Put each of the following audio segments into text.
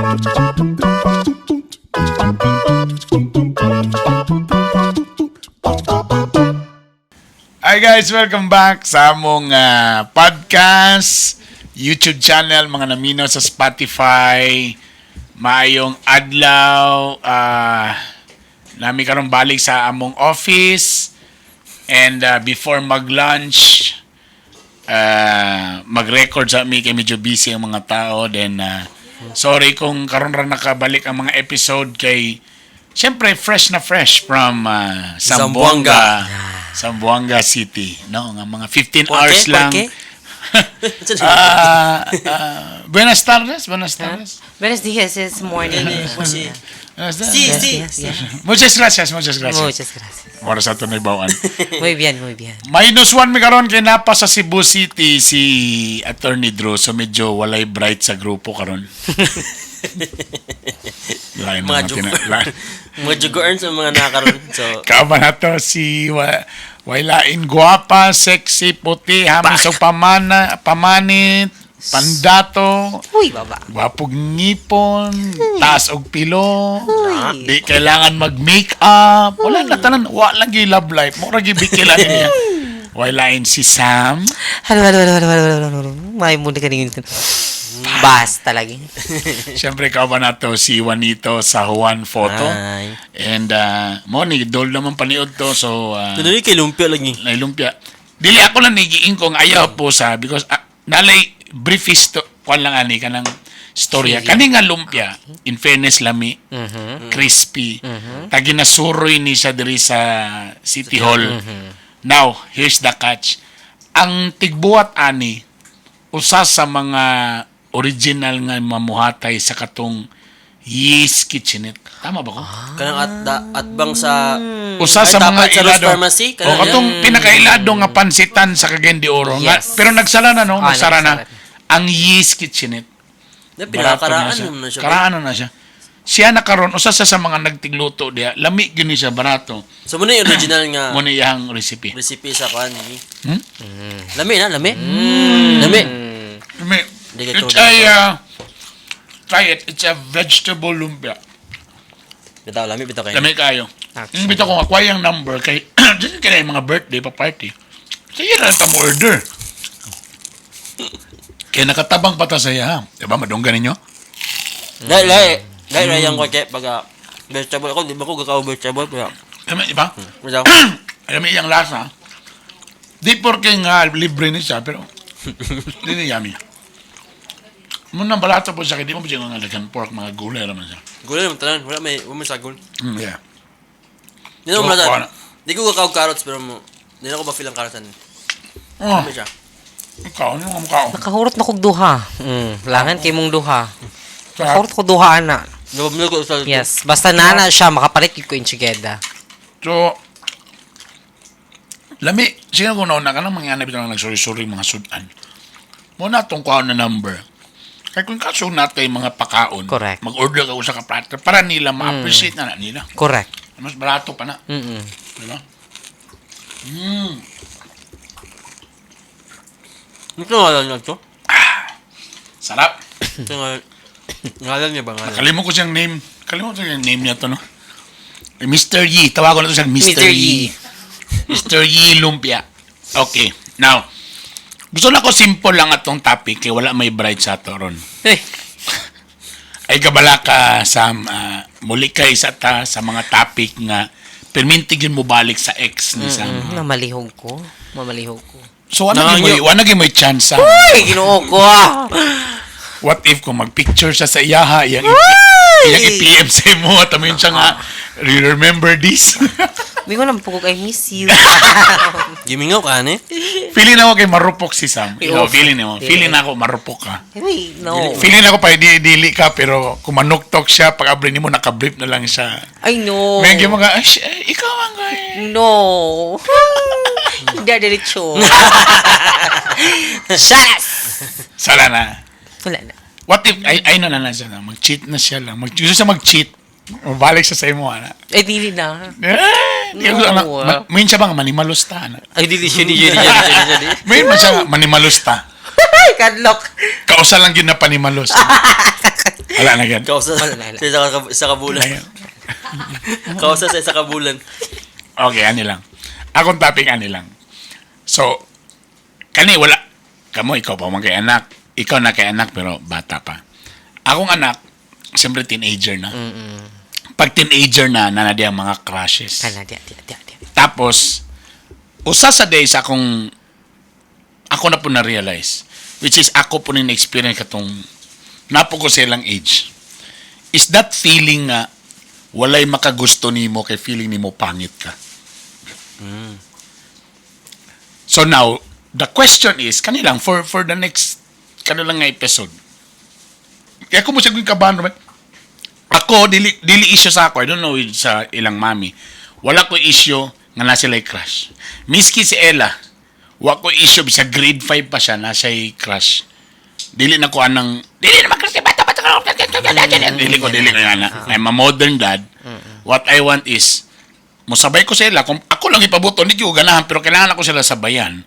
Hi guys, welcome back sa among podcast, YouTube channel, mga namino sa Spotify. Maayong adlaw, nami karon balik sa among office. And before mag-lunch, mag-record sa mi kay medyo busy ang mga tao. Then sorry kung karon ra nakabalik ang mga episode kay siyempre fresh from Zamboanga City, no? Nga mga 15 hours lang. Buenas tardes. Buenos días, it's morning. Sí. Muchas gracias. Muchas gracias. Para sa tunay bawaan. Muy bien. -1 mi karon kay napa sa Cebu City si Attorney Drew, so medyo walay bright sa grupo karon. Mga jugoern sa mga nakaroon. So, kaba na to si wailain guwapa, sexy, puti, hamisog pamanit, pandato. Uy, baba. Gwapog ngipon, taas og pilo. Uy. Di kailangan mag-makeup. Wala na tanan, wala lagi love life. Mura gibikila niya. Wailain si Sam. Halo. May muna ka rin. Basta lagi. Siyempre ka ba na to si Juanito sa Juan Photo. ay. And mo ni dol naman paniod to, so Tuloy kay lumpia lagi. lumpia. Dili ako lang nagiing kong ayaw po sa because nalay briefest kwan lang ani kanang storya. Kani nga lumpia, in fairness lami, crispy. Tagi nasuroy ni siya diri sa City Hall. Now, here's the catch. Ang tigbuhat ani usa sa mga original nga mamuhatay sa katong Yeast Kitchenette. Tama ba ko? Kanang atbang sa Usa sa mga tapat sa Rose ilado. Pharmacy, O katong pinakailado nga pansitan sa Cagayan de Oro. Nga, Yes. pero nagsala na, no? Nagsara na. nagsara. Ang Yeast Kitchenette. Pinakaraan siya. na siya. Karaan na siya. Siya na karon usa sa mga nagtigluto diya. Lami gyud ni siya barato. So muna yung original nga Mo ni iyang recipe. recipe sa kan ni. Hmm? Lami. Lami. Lami. Hindi ka It's tulad. try it. It's a vegetable lumpia. Bitaw kayo. Lami kayo. Actually. Bitaw ko nga yung number kay dito kaya yung mga birthday pa party. Sige na ta mo order. Kaya nakatabang pa ta sa iya. Diba madunggan ninyo? Dahil yung ko kay pag vegetable ako, di ba ko gakaw vegetable kaya. Diba? Bitaw. Alam mo iyang lasa. Di porke nga libre ni siya, pero di na yummy. Muna balato po siya, di mo po siya nga lagyan pork, mga gulay naman siya. Gulay naman tanan, wala may sagol. Yeah. Di na So, mo kuha malatan. na. Di ko gakaw carrots pero di na ko ba feel ang carrots ani. Oh, Ano siya? ikaw, ano ang mukha? Nakahurot na kog duha. Langan kay mong duha. Sa, Nakahurot ko duha na. Nababili ko sa Yes. Basta nana siya, makapalit ko yung chigeda. so, lami, sino kung nauna ka ng mga anabit na nagsuri-suri mga sudan. Muna itong kuha na number. Kaya kung kaso natin mga pakaon, Correct. mag-order ka sa kaplatter para nila ma-appreciate na nila. Correct. Mas barato pa na. Diba? Ito ngalan niya to? Sarap. Ito ngalan niya ba ngalan? Kalimutan ko siyang name. Kalimutan ko siyang name niya to, no? Mr. Yi. Tawagan na to siyang Mr. Mr. Yi. Mr. Yi Lumpia. Okay. Now, gusto na ko simple lang atong topic kaya wala may bright sa to ron. Hey. Ay kabala ka sa muli kay sa sa mga topic nga permintig yun mo balik sa ex ni Sam. Mamalihog ko. So ano gyud mo chance Sam? Ay, ginoo ko What if kung mag-picture siya sa iyaha, iyang i-PM sa mo at amin siya nga, remember this? Hindi ko naman po I miss you. Gimingaw ka ani? Feeling ako kay marupok si Sam. Ikaw, Off. feeling mo. Feeling ako marupok ka. Hey, no. Feeling ako pa dili ka, pero kung manuktok siya, pag abrin mo, nakablip na lang siya. I know. May mga mga, ikaw ang guy. No. Hindi diretso. Sharas! Sala na. Wala na. What if, ay na siya na, mag-cheat na siya lang. Gusto siya mag-cheat. Mabalik siya sa imo, ana. Eh, dili na. Di ako anak. Main siya bang manimalusta, ana. Ay dili siya. Main man siya nga manimalusta. Kadlok. Kausa lang yun na panimalus. Wala na gid. Kausa Wala na. sa isa ka bulan. Kausa sa isa ka bulan. Okay, ani lang. Akong topic ani lang. So, kani wala. Kamo, ikaw pa man kay anak. Ikaw na kay anak pero bata pa. Akong anak, siyempre teenager na. Pag teenager na diya ang mga crushes. Kana, di. Tapos, usa sa days ako na po na-realize, which is ako po na-experience katong napo ko silang age, is that feeling nga walay makagusto nimo kay feeling nimo pangit ka. So now, the question is, kanilang, for the next, kanilang nga episode, kaya ko mo siya kung kabahan naman, ako, dili issue sa ako, I don't know sa ilang mami, wala ko issue nga na sila'y crush. Miski si Ella, wala ko issue, sa grade 5 pa siya, nasa crush. Dili na ko anang, dili naman crush, bata, dili ko yan. I'm a modern dad. What I want is, musabay ko sila, kung ako lang ipabuto, hindi ko ganahan, pero kailangan ako sila sabayan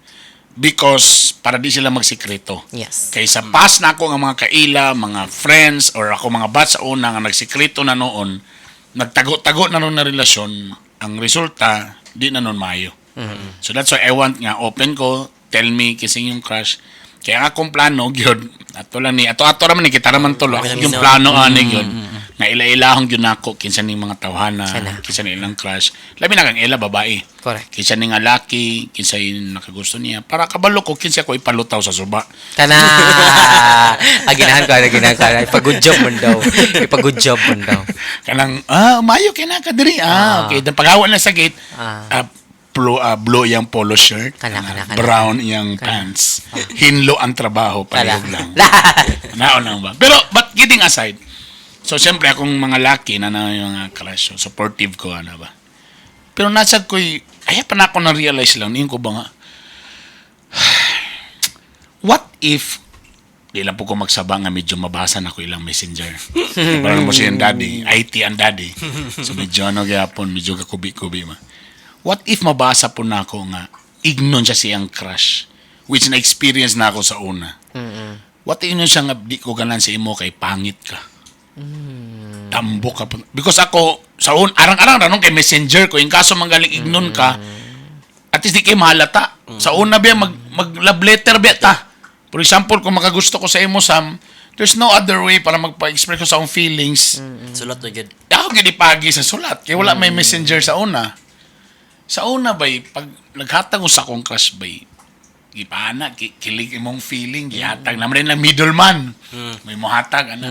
because para di sila magsikreto. Yes. Kaysa pas na ako ng mga kaila, mga friends, or ako mga batch sa una nga nagsikreto na noon, nagtago-tago na noon na relasyon, ang resulta, di na noon mayo. So that's why I want nga, open ko, tell me, kissing yung crush. Kaya nga akong plano, gyud ato lang ni, ato raman ni, kita raman tulo, yung plano ani gyud nga ila-ilahong gyud nako, kinsa ning mga tawhana, Sana. kinsa ning ilang crush. Labi na kang ila, babae. Correct. Kinsa ning nga laki, kinsa yung nakagusto niya, para kabalo ko, kinsa ko ipalutaw sa suba. Kana. Aginahan ko. Ipag-good job mo daw. Ipag-good job mo daw. Kanang, mayo kinaka diri. Okay. Dan paghawa na sa gate, blue yung polo shirt, Kana. brown yung pants, hinlo ang trabaho, palihog lang. Naon lang ba? Pero, but kidding aside, so siyempre akong mga laki na yung mga crush, so supportive ko, ano ba? Pero nasa ko'y, ay pa na ako na-realize lang, yun ko ba nga, what if, di lang po ko magsabang nga medyo mabasa na ko ilang messenger. Parang mo siya yung daddy, IT ang daddy. So medyo ano gyapon, medyo kakubi-kubi ma. What if mabasa po na ako nga, ignon siya siyang crush, which na-experience na ako sa una. What if yun siya nga, di ko ganan sa imo kay pangit ka. Tambok ka po. Because ako, sa arang-arang ranong kay messenger ko, yung kaso manggaling ignon ka, at least di kayo mahalata. Sa una ba, mag-love letter ba ta? For example, kung makagusto ko sa imo, Sam, there's no other way para magpa-express ko sa akong feelings. Sulat na gid. Ako gidipagi sa sulat, kaya wala may messenger sa una. Sa una bay, pag naghatag ko sa akong crush bay, gipana, kilig imong feeling, gihatag naman rin lang middleman. May mohatag, ana.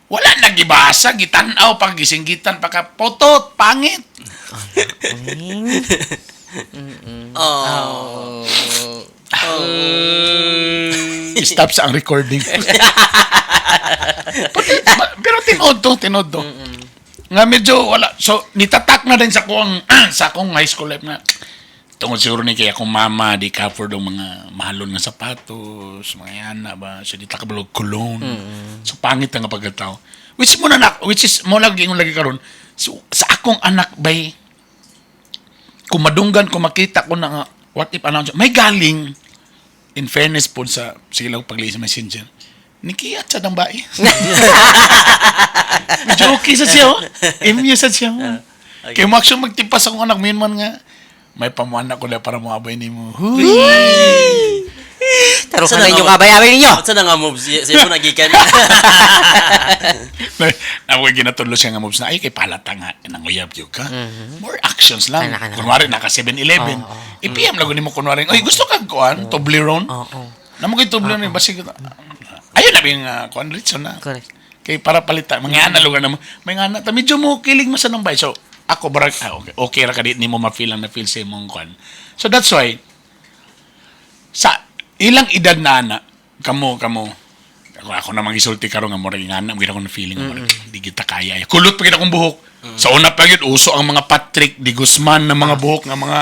Wala nagibasa, gitanaw, pag gisinggitan, pagka potot, pangit. Stop sa ang recording. Pero tinod to. Nga medyo wala. So, nitatak na din sa akong high school life na tungod siguro ni kaya akong mama, di cover ng mga mahalon nga sapatos, mga yana ba. So, di takabalog cologne. So, pangit nga pagkatao. Which is mo lagi karon. So, sa akong anak bay, kung madunggan, kung makita ko na nga, what if announce, may galing, in fairness po sa silang pagliis sa messenger, nikiyat sa dang bae. Medyo okay sa siya, Imya sa siya. Kaya mo action magtipas akong anak, min man nga, may pamuanak ko na para moabay ni mo. Taro ka na inyong kabay-abay ninyo. Saan nga moves? Siya po nagikan. Nakuha ginatulo siya nga moves na, ay kay palata nga, nanguyab yun ka. More actions lang. Kana. Kunwari, naka 7-Eleven. I-PM lang mo kunwari, oy, gusto kang kuhan, Toblerone? Namo kay Toblerone, basig. Ayun na yung kuhan, Ritson na. Correct. Kay para palitan, mga ana lugar na mo, may ana, medyo mo kilig mo sa nang bay. So, ako barag, okay ra ka di mo ma-feel ang na-feel sa imong kuhan. So, that's why, sa ilang edad na ana, kamo, ako namang isulti karon nga murag nga na, magiging ako na feeling mo, di kita kaya. Kulot pa kita kong buhok. Sa una pa yun, uso ang mga Patrick Di Guzman na mga buhok, nga mga,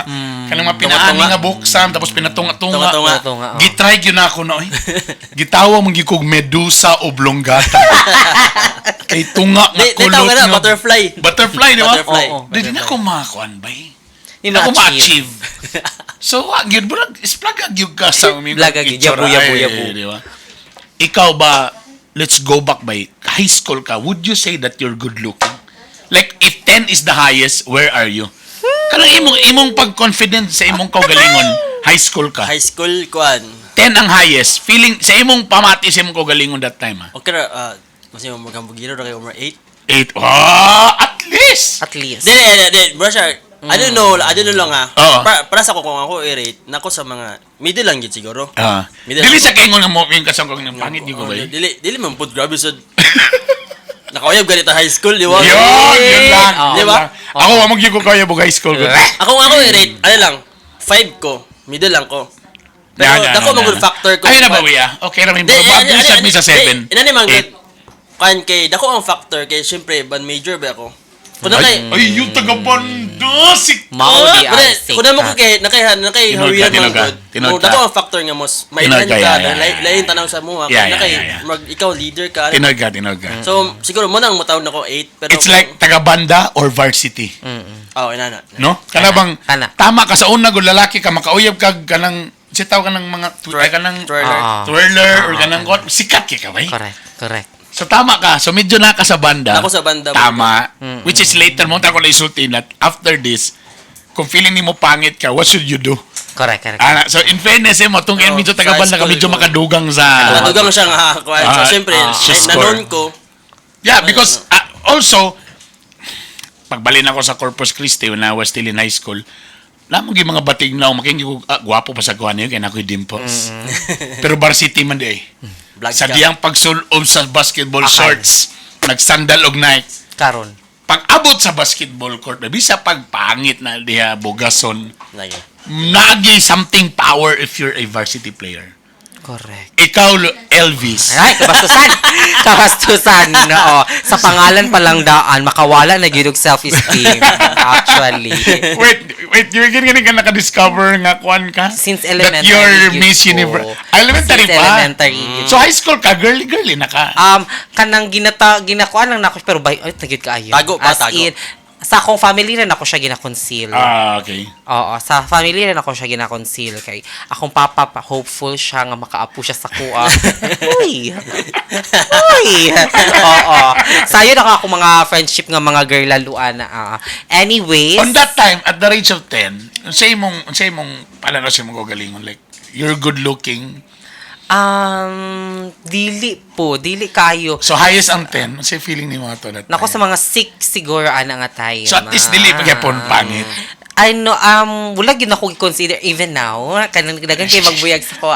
kanang mga pinaani nga buhok, Sam, tapos pinatunga-tunga. Tunga-tunga. Gitry yun ako na, gitawa mong gikog medusa o blonggata. Kay tunga nga Di kulot tawag na, nga. butterfly. Butterfly, di ba? Butterfly. Oo. Di na ako makakuan ba eh. Di Ako ma-achieve. ma-achieve. So, yun, bulag, isplaga yun ka sa Blaga, yabu. di ba? Ikaw ba, let's go back by high school ka, would you say that you're good looking? Like, if 10 is the highest, where are you? Kanang imong pag-confident sa imong kaugalingon, high school ka. High school, kuan. 10 ang highest. Feeling, sa imong pamati sa imong kaugalingon that time, ha? Okay ra, kasi magambugiro na kayo, umar 8. 8. At least! At least. Di, bro, siya, I don't know lang ha. Oo. Para sa ko, kung ako i-rate, nako sa mga, middle lang yun siguro. Middle Dili lang. sa kaingon nga mo, yung kasangkong ng pangit, di ko ba yun? Dili man put grabe sa... Nakauyab ganito high school, di ba? Yun lang. Di ba? Ako, wamag yung ko kaya bug high school ko. Ako i-rate, ano lang, 5 ko, middle lang ko. Pero dako mga good factor ko. Ayun na ba, Wia? Okay, ramin. Babagusad mi sa 7. Ina ni man good. Kan kay dako ang factor kay syempre band major ba ako. Kuno kay Ay, yung taga-banda, si... Maudi ang kuno mo ko kay nakay hawiyan mo Tinod ka. good. Tinod ka. Dako ang factor nga mos Tinod mailan ka, ka, yeah. lain tanaw sa mo Yeah, nakay yeah. mag ikaw leader ka. Tinod ka. So siguro mo nang matawag nako 8 pero It's like taga-banda or varsity. oh ina. No? Kana bang Kana. tama ka sa una gud lalaki ka makauyab ka kanang sitaw ka ng mga kanang Twirler. twirler or kanang sikat ka bay. Correct. So tama ka. So medyo na ka sa banda. Ako sa banda. Tama. Which is later mo ta ko isulti that after this kung feeling nimo pangit ka, what should you do? Correct. So in fairness mo tong Oh, medyo sa taga-banda ka high medyo school, makadugang sa Nadugang siya nga kuan. So syempre just nanon ko. Yeah, because also pagbalin ako sa Corpus Christi when I was still in high school, lamang yung mga batig na making gwapo pa sa kuha niyo kaya nako'y dimples. Pero varsity man di eh. Vlog Sa ka. diyang pagsulob sa basketball shorts, nagsandal og Nike. Karon. Pag abot sa basketball court, bisa pagpangit na diha bogason, Lagi. nagi something power if you're a varsity player. Correct. Ikaw, Elvis. Ay, kabastusan. Oo. Sa pangalan pa lang daan, makawala na gyud og self-esteem. Actually. Wait, you're ganyan ka naka-discover nga kuan ka? Since That elementary. you're gyud Miss ko. Universe. Elementary Since pa? elementary. So high school ka, girly na ka. Kanang ginakuan lang nako pero bay ay tagid kaayo. Tago pa, As tago. in, sa akong family rin ako siya gina-conceal. Okay. Oo, sa family rin ako siya gina-conceal kay akong papa hopeful siya nga makaapo siya sa kuha. Uy. Oo. Sayo na ako mga friendship nga mga girl laluan na. Anyways, On that time, at the age of 10, say mong pala na siya mong gagalingon, like, you're good looking. dili kayo. So highest ang 10, say feeling ni mo to that Nako sa time. mga 6 siguro ana nga tayo. So at least dili pagkapon pangit. Ano, wala gid ako i-consider even now. Kanang dagan kay magbuyag sa ko,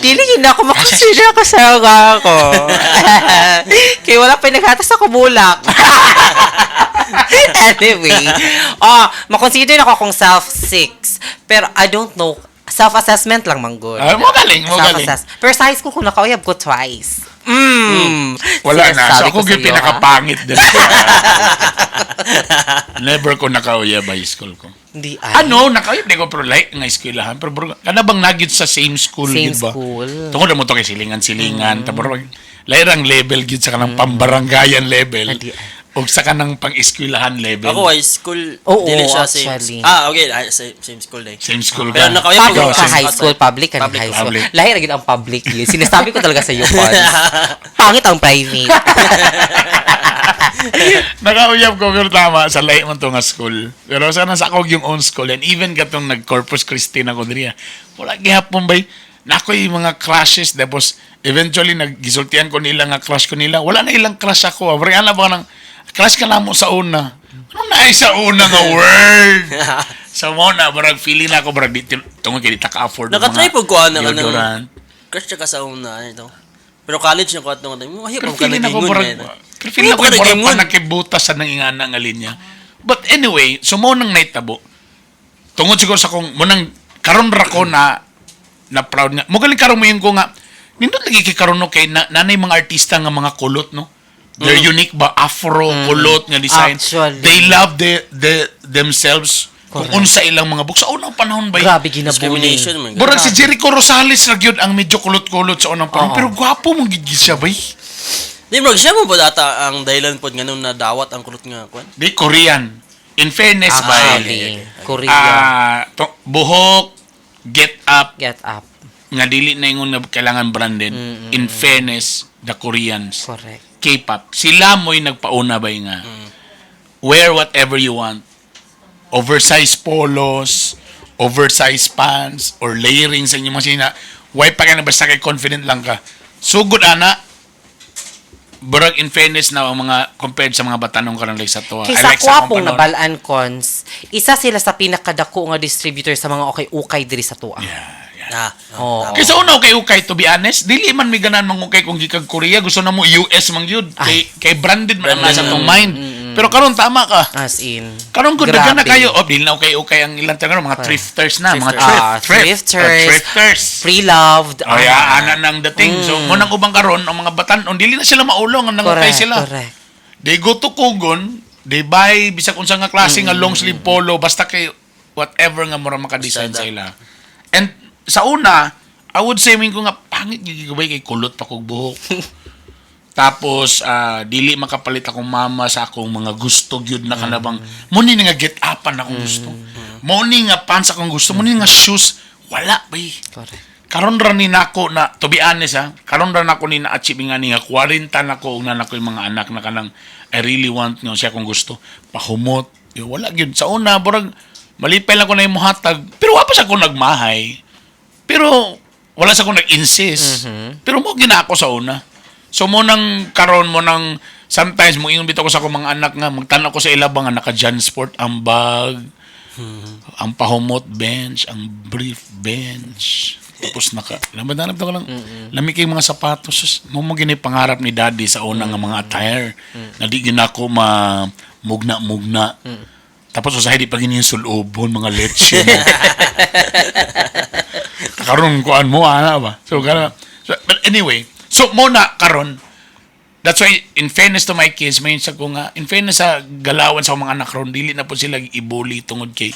dili gid ako makonsider ka sa ako. Kay wala pa naghatas ako bulak. Anyway, makonsider ako akong self-6. Pero I don't know, self-assessment lang man good. Mo galing. Pero sa high school ko nakauyab ko twice. Wala na. So Sinasabi ako ko yung sa'yo, pinakapangit din. Never ko nakauyab high school ko. Hindi ay. Nakauyab di ko pero like nga eskwelahan. Pero bro, kana bang nagit sa same school Same gid ba? school. Tungod mo to kay silingan. Tapos lairang level gid sa kanang pambarangayan level. Hindi. O sa kanang pang-eskwelahan level. Ako high school, Oo, dili siya actually. okay, same school day. Same school Pero ka. nakauyab Public ko ka sa high school, public ka ng Public. high school. Public. Lahi na gid ang public yun. Sinasabi ko talaga sa iyo, Pons. Pangit ang private. Nakauyab ko pero tama sa lahi man to nga school. Pero sana sa ako yung own school and even katong nag-Corpus Christi na ko diriya. Wala gihapon bay. Nakoy mga crushes tapos eventually naggisultihan ko nila nga crush ko nila. Wala na ilang crush ako. Pero ana ba nang crush ka na mo sa una. Ano na sa una nga word? Sa mo na barag feeling na ako barag di tungod kay di ta ka-afford. Nakatry po ko ano deodorant. crush siya ka sa una ito. Pero college na ko at nung mahirap Pero ka feeling ako nagingon. barag feeling ako barag pa nakibutas sa nang ingana nga linya. But anyway, so mo nang naitabo. Tungod siguro sa kung mo nang karon ra ko na proud nga. Mo galing karon mo yung ko nga nindot lagi kay karon no kay nanay mga artista nga mga kulot no. They're unique ba afro kulot nga design. Actually. They love themselves kung Correct. unsa ilang mga books. Sa unang panahon ba? Grabe ginabuli. Discrimination man. Burag si Jericho Rosales ra gyud ang medyo kulot-kulot sa unang panahon. Pero gwapo mong gid siya bay. Di mo siya mo ba data ang dahilan po nga nung nadawat ang kulot nga kwan? Di Korean. In fairness Actually, Korea. buhok, get up, Get up. nga dili na ingon nga kailangan branded. In fairness, the Koreans, Correct. K-pop, sila mo'y nagpauna ba nga, wear whatever you want. Oversized polos, oversized pants, or layering sa inyong mga sina. Why pa ka na basta kay confident lang ka. Sugod ana, burag in fairness na ang mga compared sa mga batanong karon like sa to. Kaysa kwapong nabalaan cons, isa sila sa pinakadako nga distributor sa mga ukay-ukay diri sa tuwa. Yeah. Oo. Kaysa una ukay to be honest, dili man mi ganan mangukay kung gikag Korea, gusto na mo US man gyud. Kay branded man ang nasa tong mind. Pero karon tama ka. As in. Karon gud Grabe. daghan na kayo. Dili na ukay ang ilang taga mga thrifters na, mga Thrifters. thrifters. Pre-loved. Oh, yeah, ana nang dating. So, munang ubang karon ang mga batan, dili na sila maulong ang nangukay sila. Correct. They go to Kugon, they buy bisag unsa nga klase nga long sleeve polo basta kay whatever nga mura maka-design sa ila. And sa una, I would say ko nga pangit gigibay kay kulot pa kog buhok. Tapos dili makapalit akong mama sa akong mga gusto gyud na kanabang mo ni nga get upan akong gusto. Mo ni nga pants akong gusto, mo ni nga shoes wala bay. Correct. Karon ra ni nako na to be honest karon ra nako ni na-achieve nga ni nga 40 nako ug na nako yung mga anak na kanang I really want nga siya kung gusto pahumot. Wala gyud sa una burag malipay lang ko na yung muhatag pero wa pa siya ko nagmahay. Pero wala sa ko nag-insist. Pero mo ginako sa una. So mo nang karon mo nang sometimes mo ingon bitaw ko sa akong mga anak nga magtan-aw ko sa ilabang nga naka Jansport ang bag. Ang pahumot bench, ang brief bench. Tapos laban ko lang. Lami kay mga sapatos. Sus, mo gini pangarap ni daddy sa una nga mga attire. Na di ginako mugna. Tapos usahay di pa gini yung sulubon, mga leche. Karon kuan mo ana ba? So but anyway, so mo na karon. That's why in fairness to my kids, may sa ko nga in fairness sa galawan sa mga anak ron, dili na po sila ibuli tungod kay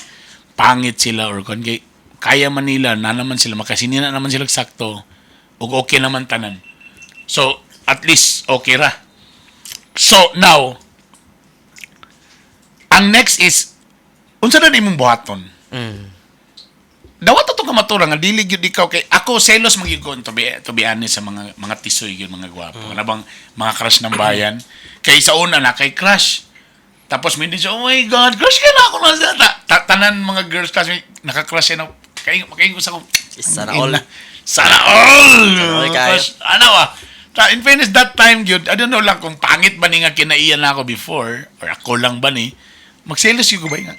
pangit sila or kon kay kaya man nila na naman sila makasinina naman sila sakto ug okay naman tanan. So at least okay ra. So now ang next is unsa na imong buhaton? Dawat to ka matura nga dili gyud ikaw kay ako selos magyud ko to be honest sa mga tisoy gyud mga gwapo. Ano bang mga crush ng bayan? Kay sa una na kay crush. Tapos minsan siya, oh my God, crush ka na ako na tanan mga girls kasi naka-crush na kay ko sa ko. Sana all. Sana all. Kayo. Ano ba? In fairness that time gyud, I don't know lang kung pangit ba ni nga kinaiyan na ako before or ako lang ba ni magselos gyud ko ba nga.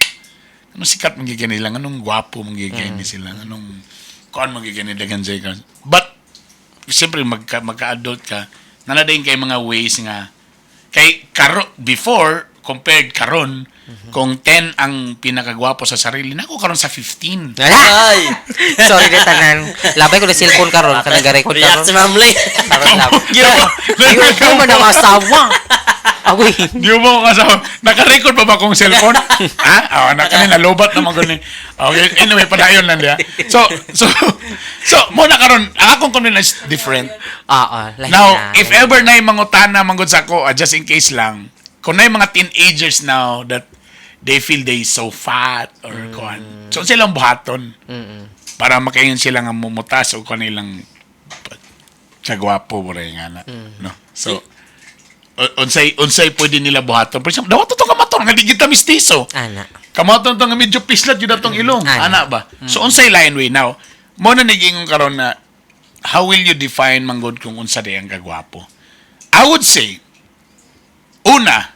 Anong sikat magiging nila? Anong gwapo magiging sila? Anong kuan magiging nila ganjay ka? But, siyempre, magka-adult ka, nanadayin kay mga ways nga, kay before, compared karon, kung 10 ang pinakagwapo sa sarili, nako karon sa 15. Ay! Sorry na tanan. Labay ko na cellphone karon ka nag-record React karon. si Ma'am Lay. Karon lang. Yung mo na masawa. Agoy. Di mo ko kasama. Naka-record pa ba kong cellphone? Ha? Oh, nalobat naman ko ni. Okay, anyway, padayon lang diya. So, muna karon, ang akong kunin is different. Oo. Now, if ever na yung mangutana, manggod sa ko, just in case lang, kung na yung mga teenagers now that they feel they so fat or kuhan. So, silang buhaton. Para makayon sila nga mumutas o kanilang kagwapo mo rin nga na. No? So, unsay pwede nila buhaton. For example, daw to kamaton nga di kita mistiso. Ana. Kamaton to nga medyo pislat gyud atong ilong. Ana ba? So unsay line way now? Mo na naging karon na how will you define manggod kung unsa day ang kagwapo? I would say una,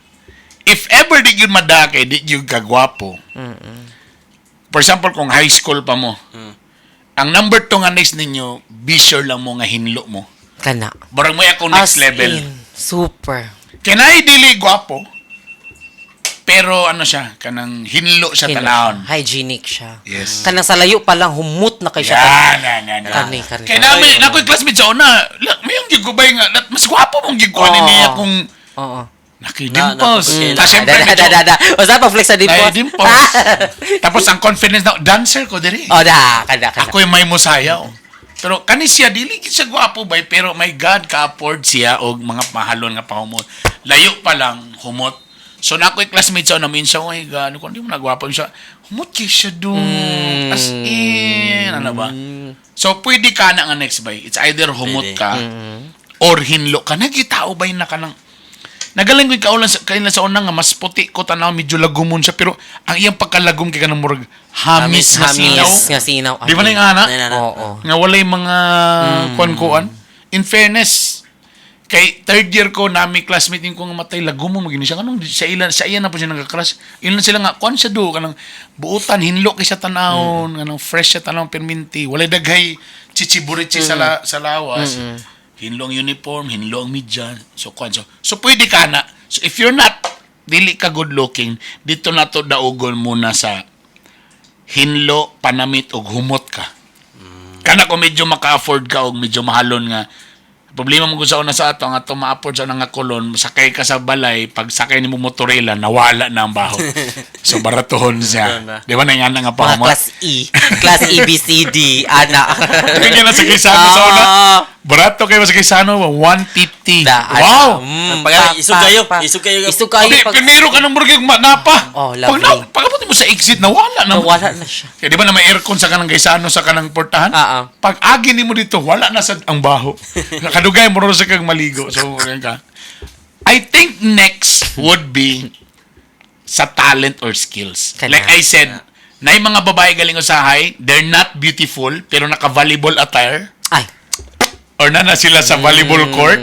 if ever di gyud madakay di gyud kagwapo. For example, kung high school pa mo. Ang number 2 nga next ninyo, be sure lang mo nga hinlo mo. Kana. Barang mo ako next level. Super. Kinay dili gwapo. Pero ano siya, kanang hinlo siya tanahon. Hygienic siya. Yes. Kanang sa layo pa lang humut na kay siya. Yan. Kani. Kaya namin, nako'y classmate sa una, may yung gigubay nga, mas gwapo mong giguan niya kung Oo. nakidimples. Na, Tapos siyempre, O sa pa flex sa dimples. dimples. Tapos ang confidence na, dancer ko diri. O kada. Ako yung may musayaw. Pero kani siya, dili siya gwapo bay, pero my God, ka-afford siya og mga mahalon nga pahumot. Layo pa lang, humot. So na ako'y classmate sa namin siya, oh my God, kung di mo nagwapo siya, humot kayo siya doon. As in, ano ba? So pwede ka na nga next bay. It's either humot ka, or hinlo ka, nagitao ba yun na ka ng nagaling ko kaulan sa kaila sa unang nga mas puti ko tanaw medyo lagumon siya pero ang iyang pagkalagom kay kanang murag hamis nga sinaw. Nga sinaw. Di ba na yung ana? Oo. Nga walay mga kuan-kuan. In fairness, kay third year ko nami classmate ko nga matay lagumon mo gini siya kanang sa iyan na po siya nagka-crush. Ilan sila nga kuan siya do kanang buutan hinlo kay siya tanawon kanang fresh siya tanawon perminti. Walay daghay chichiburichi sa lawas. Hinlong uniform, hinlong media. So, so pwede ka na. So, if you're not, dili ka good looking, dito na to daugol muna sa hinlo, panamit, o humot ka. Kana kung medyo maka-afford ka o medyo mahalon nga, problema mo kung sa una sa ato, nga ma-afford sa nga kolon, sakay ka sa balay, pag sakay ni mo motorela, nawala na ang baho. So, baratohon siya. Di ba na nga pa Mga class E. Class E, B, C, D. Ana. Kaya na sa Quezano sa una. Barato kayo sa Quezano, 150. Wow! Isog kayo. Okay, primero ka ng burger napa. Oh, lovely. Pagkapot mo sa exit, nawala na. Wala na siya. Kaya di ba na may aircon sa kanang Quezano sa kanang portahan? Pag agi ni mo dito, wala na sa ang baho. Kadugay mo rin sa kang maligo. So, ka. I think next would be sa talent or skills. Like I said, na yung mga babae galing usahay, they're not beautiful, pero naka-volleyball attire. Ay. Or na sila sa volleyball court.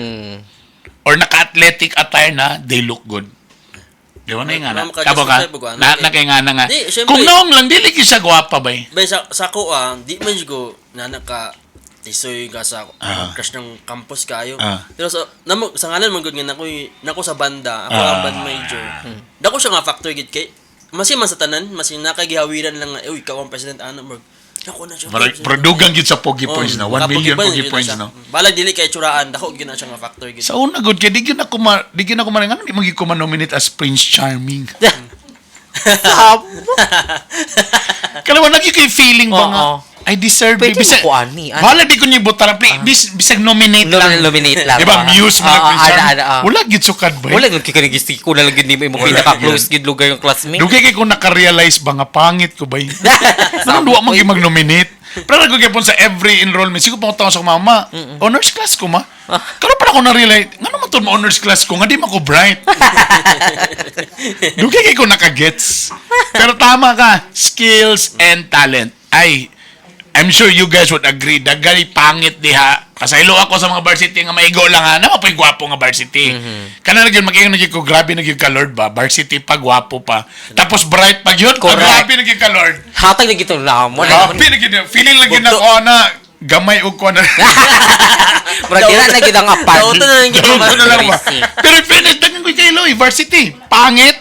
Or naka-athletic attire na, they look good. Di ba na yung nga na? Tabo ka? Na kay nga na nga. Kung noong lang, dili ki siya gwapa ba eh? Bay, sa ko di man ko na tisoy ka sa crush ng campus kayo. Pero sa ngalan man gud nga nako sa banda, ako ang band major. Dako siya nga factor gid kay masin man sa tanan, masin nakagihawiran lang nga, ikaw ang president ano bro. Dako na siya. Produgang gid sa Pogi Points na. 1 million Pogi Points na. Balag dili kay tsuraan, dako gid na siya nga factor gid. Sa una gud kay di gyud ako maring ano di magi ko nominate as Prince Charming. Kalawa nagi kay feeling ba nga I deserve it. Pwede mo ko ani. Wala di ko niya butara. Bisag nominate lang. Nominate lang. Diba? Muse mo na Prince Charming. Wala gid sukad ba? Wala gid kikanigisi ko na lang gid ni mo pinaka-close gid lugar yung classmate. Dugay kay ko naka-realize ba nga pangit ko ba? Nang duwa mag-nominate. Pero nagkakipon sa every enrollment. Siguro pa ko sa mama. Honors class ko ma. Karon pa ako na-realize. Nga naman to honors class ko. Nga di man ko bright. Dugay kay ko naka-gets. Pero tama ka. Skills and talent. I'm sure you guys would agree. Dagay pangit diha. Kasaylo ako sa mga varsity nga maigo lang ha. Naman gwapo nga varsity. Kana na yun, mag-ingon ko, grabe na yun ka Lord ba? Varsity pa, gwapo pa. Tapos bright pa yun, grabe na yun ka Lord. Hatag na gito lang. Grabe na yun. Feeling lang yun ako na gamay o ko na. Murag na gid ang apan. Pero fairness, dagan ko kay Eloy, varsity. Pangit,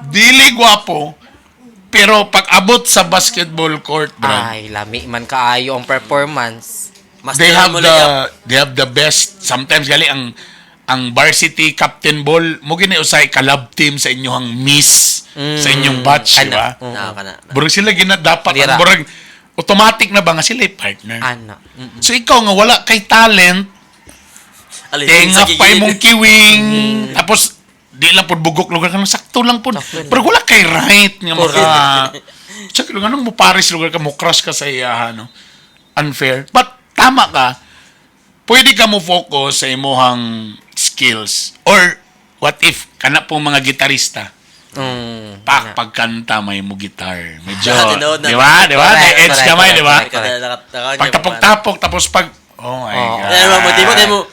dili gwapo. Pero pag abot sa basketball court, brad, ay lami man kaayo ang performance. they have the best. Sometimes gali ang varsity captain ball mo gini usay kalab team sa inyong miss sa inyong batch, di ba? Burag sila gina dapat burag automatic na ba nga sila partner. So ikaw nga wala kay talent, tenga pa mong kiwing, tapos di lang po bugok lugar kanang sakto lang po. Pero wala kay right nga maka check lang anong mo paris lugar ka mo crush ka sa iya no. Unfair. But tama ka. Pwede ka mo focus sa imong skills or what if kana po mga gitarista. Pagkanta may mo guitar. Medyo, di ba? Di ba? Edge kamay, di ba? Pagtapok-tapok tapos pag oh my God. Demo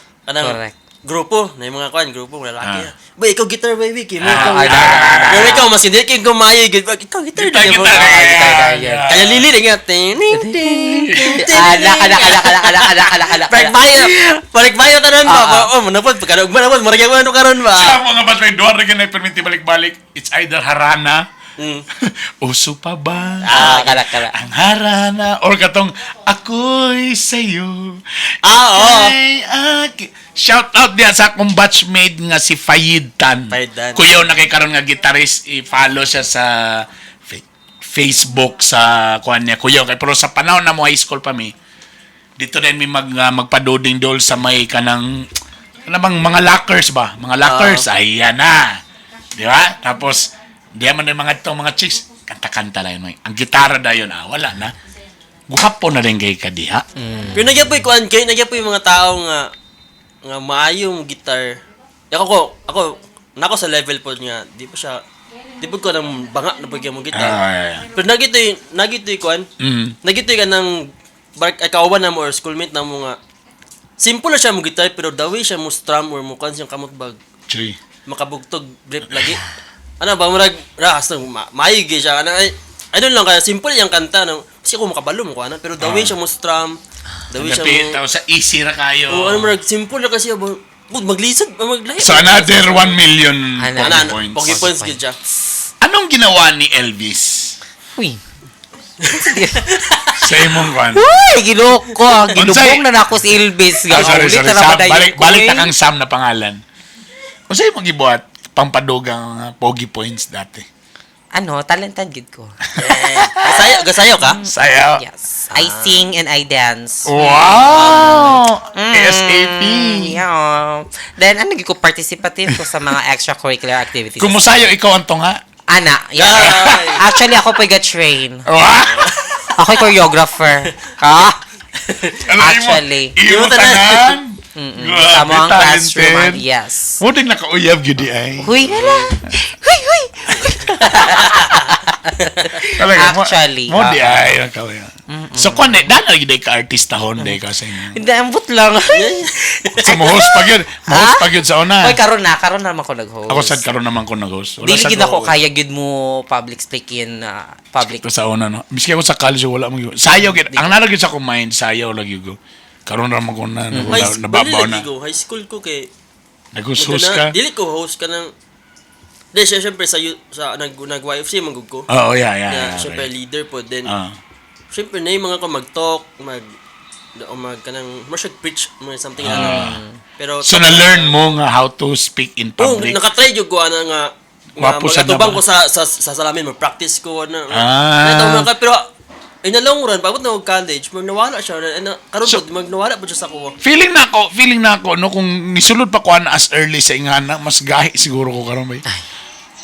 grupo, na yung mga grupo, lalaki. Ba, ikaw guitar, baby. Pero ikaw, mas hindi kayo gumayo. Ikaw, guitar. Kaya lili nga. Palikbayo ka ron ba? Oo, manapod. Manapod, maragyan mo ka ron ba? Sa mga batay, doon rin na permiti balik-balik. It's either harana, uso pa ba? Kala. Ang harana. Or katong, ako'y sa'yo. Shout out diya sa akong batchmate nga si Fayid Tan. Kuyaw na kay karon nga guitarist, i-follow siya sa Facebook sa kuan niya. Kuyaw kay pero sa panahon na mo high school pa mi. Dito din mi magpadoding dol sa may kanang mga lockers ba? Mga lockers ayan na. Di ba? Tapos diya man mga tong mga chicks kanta-kanta lang yun. Ang gitara dayon wala na. Guwapo na rin kay kadiha. Pero nagyapoy kuan kay nagyapoy mga tao nga nga maayo mo gitar. Ako nako sa level po niya. Di po ko nang banga na pagyan mo gitar. Yeah. Pero nagitoy kuan. Nagitoy ka ng kawan na mo or schoolmate na mo nga. Simple na siya mo gitar pero the way siya mo strum or mo kan siyang kamot bag True. makabugtog grip lagi. Ano ba murag maayo gyud siya. I don't lang kaya simple yung kanta no. Kasi ako makabalo mo kuan pero the way siya mo strum, the way siya Lapit, mo tapos sa easy ra kayo. ano murag simple na kasi abo. Maglisod, maglayo. So another 1 million Ano, pogi points. Pogi points gyud siya. Anong ginawa ni Elvis Uy. sa imong kwan? Uy, ginoko. Unsay- Ginubong na nako si Elvis. Sorry. Ulit na Sam, naman balik ko, na kang Sam na pangalan. Kung sa'yo mong gibuhat, pampadugang pogi points dati. Ano, talented gid ko. Gasayo ka? Sayaw. Yes. I sing and I dance. Wow! ASAP. Yeah. Then, ano, ko participative ko sa mga extracurricular activities. Kung musayo, ikaw ang tunga. Ana, yeah. Ay. Actually, ako pa train. Wow! Ako choreographer. Ha? Ano Actually. Imo Imo tanan. Sa mga classroom. Yes. Mo din nakauyab gyud di ay. Huy, hala. Huy. Talaga, Actually, mo di ay nakauyab. So kun dana gyud ka artistahon day ka sa inyo. Hindi, ambot lang. So mo-host pa gyud. Mo-host pa gyud sa una. Hoy, karon naman ko nag-host. Ako sad karon naman ko nag-host. Dili gid ako kaya gid mo public speaking public. Ito sa una no. Miski ako sa college wala mo gyud. Sayaw gyud. Ang nara gyud sa akong mind sayaw lagi gyud. Karon ra man ko na nababaw na. High school ko kay Nag-host ka. Dili ko host ka ng Di, syempre sa nag-YFC manggug ko. Oh, yeah. Syempre Right. leader po. Then, Ah. syempre na yung mga ko mag-talk, kanang, preach, something Pero, So na-learn mo nga how to speak in public. nakatry yung ko, nga Wapo sad na magatubang ba? ko sa salamin, mag-practice ko, Ah. Pero, in the long run, pagod na college, magnawala siya, karon So- po, magnawala po siya sa kuha. Feeling na ako no kung nisulod pa ko na as early sa ingana, mas gahi siguro ko karon bay.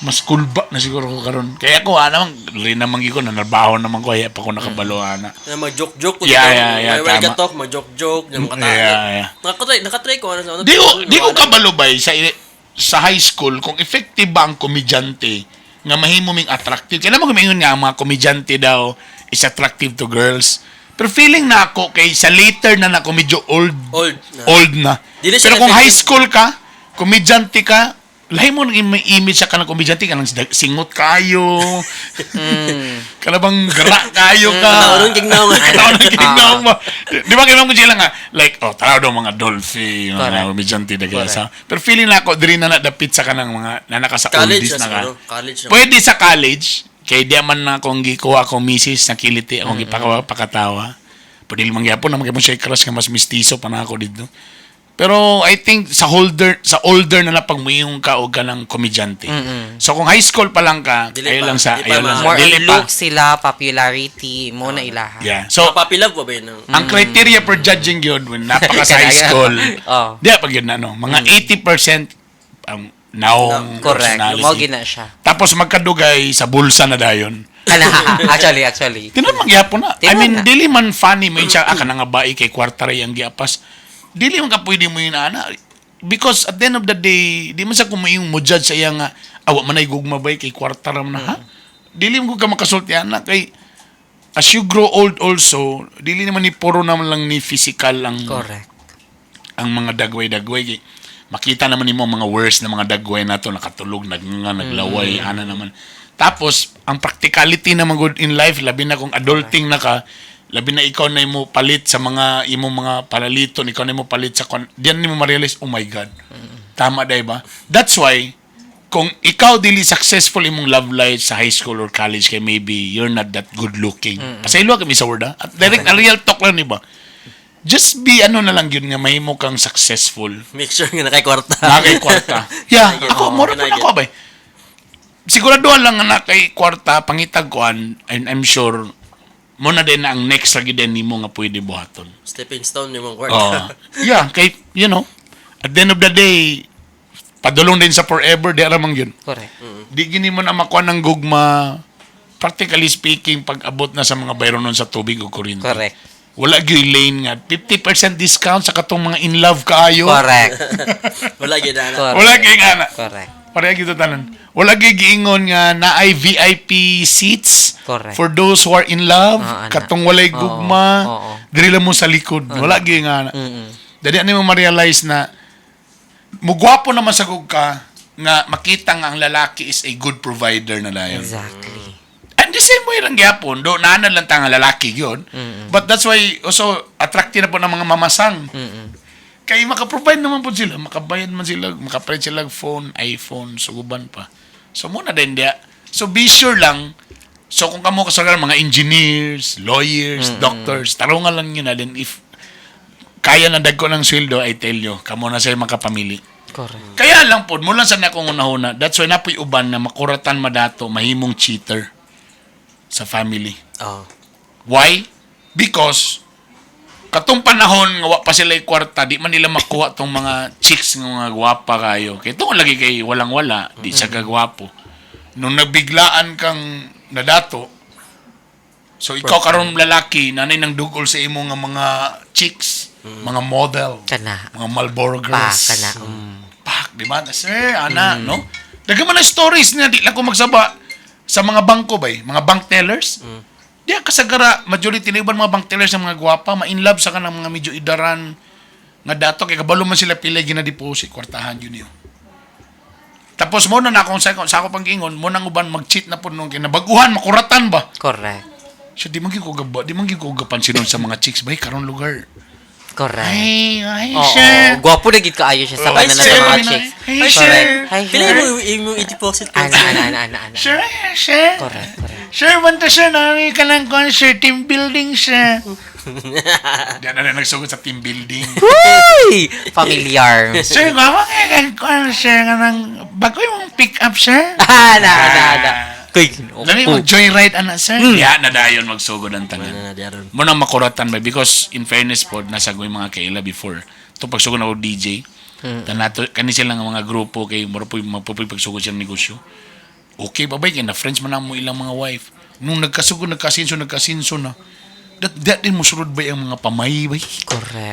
Mas kulba na siguro ko karon. Kaya ako naman rin naman ko na narbaho naman ko kaya pa ko nakabalo ana. Na mag-joke-joke ko. Yeah, When tama. ka talk, mag-joke-joke, na makatawa. Yeah. Nakatry ko, Di ko kabalo bay sa high school kung effective ba ang komedyante nga mahimo ming attractive. Kaya naman kumingon nga ang mga komedyante daw is attractive to girls. Pero feeling na ako kay sa later na ko medyo old na. Dili siya Pero kung high effective. school ka, komedyante ka, lahi mo nang may image sa kanang komedyante ka nang singot kayo. Kana bang gara kayo ka. Taon gignaw nga. Taon gignaw mo. Di ba kailangan ko sila nga like tara daw mga Dolphy, mga Correct. komedyante na kaya sa. Pero feeling na ako diri na nadapit sa kanang mga nanaka sa College oldies na na ka. siguro. College na. Pwede sa college, kay di man na akong gikuha akong misis na kiliti, akong pakatawa. Pwede limang yapon na magkipon siya crush nga mas mistiso pa na ako dito. Pero I think sa older na napagmuyong ka o ka ng komedyante. So kung high school pa lang ka, Dili ayaw pa. lang sa, Di pa ayaw lang sa, More dili on pa. look sila, popularity, mo na ilaha. Yeah. So, Papilove pa ba yun? ang criteria for judging yun when napaka sa high school, Oh. di pag yun ano, mga 80% naong Correct. personality. Lumogi na siya. Tapos magkadugay sa bulsa na dayon. Actually. Tinan magyapon na. I Tinan mean, na. dili man funny mo siya aka nga bae kay kwartare ang giapas. Dili man ka pwede mo yun ana. Because at the end of the day, di man sa kumayong mo judge sa iya nga awa man ay gugma bay kay kwartara man ha. Dili mo ka makasulti ana kay as you grow old also, dili naman ni puro naman lang ni physical ang Correct. ang mga dagway-dagway. Makita naman nimo ang mga worst na mga dagway nato nakatulog, naglaway, ana naman. Tapos, ang practicality naman good in life, labi na kung adulting na ka, labi na ikaw na mo palit sa mga imong mga palaliton, ikaw na mo palit sa diyan nimo ma-realize, oh my God. Tama dai ba? That's why kung ikaw dili successful imong love life sa high school or college kay maybe you're not that good looking. Pasaylo kami sa word ha? At direct na real talk lang di ba? Just be ano na lang yun nga mahimo kang successful. Make sure nga nakay-kwarta. Nakay kwarta. Yeah, ako mura pa Kinagin. ako ba. Siguraduhan lang nga nakay kwarta pangitag kuan and I'm sure mo na din ang next lagi din nimo nga pwede buhaton. Stepping stone yung mga Oh. kwarta. Yeah, kay you know, at the end of the day padulong din sa forever di aramang yun. Correct. Di gini mo na makuha ng gugma practically speaking pag abot na sa mga bayro nun sa tubig o kuryente. Correct. wala gyud lane nga 50% discount sa katong mga in love kaayo. Correct. Wala gyud ana. Correct. Wala gyud nga na. Correct. Pareha gyud tanan. Wala gyud giingon nga naay VIP seats Correct. for those who are in love, Ana. katong walay Oo. gugma, Oo. diri lang mo sa likod. Wala gyud nga na. Mm-mm. Dali ano mo ma-realize na mugwapo naman sa ka nga makita nga ang lalaki is a good provider na dayon. Exactly. And the same way lang gyapon, do naanan lang ta nga lalaki gyud. But that's why also attractive na po ng mga mamasang. Kay maka-provide naman po sila, makabayad man sila, makapalit sila phone, iPhone, suguban pa. So muna din dia. So be sure lang. So kung kamo kasagal mga engineers, lawyers, doctors, tarungan lang yun na din if kaya na dagko ng sweldo, I tell you, kamo na sila makapamili. Correct. Kaya lang po, mula sa akong unahuna, that's why napoy uban na makuratan madato, mahimong cheater sa family. Oh. Why? Because katong panahon nga wa pa sila kwarta, di man nila makuha tong mga chicks nga mga gwapa kayo. Kaya ito lagi kay walang-wala, di siya kagwapo. Nung nabiglaan kang nadato, so ikaw karon lalaki, nanay nang dugol sa imo nga mga chicks, mga model, Kana. mga Marlboro Pa, girls. kana. Pak, di ba? Sir, ana, no? Daga man ang stories na di lang ko magsaba sa mga bangko ba, mga bank tellers. Di kasagara majority na iban mga bank tellers sa mga gwapa, ma-in love sa kanang mga medyo idaran nga dato kay kabalo man sila pila gina-deposit kwartahan yun yun. Tapos mo na akong sa ako pang-ingon, mo nang uban mag-cheat na po nung kinabaguhan, makuratan ba? Correct. So di man gyud ko gaba, di man gyud ko gapansinon sa mga chicks bay karon lugar. Correct. Ay, Oo. sir. Gwapo na gid kaayo siya sa Ay, kanan sir. ng mga chicks. Ay, Correct. sir. Ay, Pila sir. mo i-deposit ko. Ana. Sir, sir. Correct. Sir, banta sir, namin ka ng concert, team building siya. Diyan na nagsugod sa team building. Uy! Familiar. Sir, gawa nga kan concert nga ng bago yung pick up, sir. Ana. Kuy, Lami mag-joyride, ana, sir. Yeah, na dayon magsugod ang tanan. Na diaron. Mo nang makuratan ba because in fairness po nasa ko yung mga kaila before to pagsugod ako DJ nato kani sila nga mga grupo kay moro po magpupoy pagsugod sila ng negosyo okay babay kay na friends man mo ilang mga wife nung nagkasugod nagkasinso na that din mo sulod ba ang mga pamay ba Correct.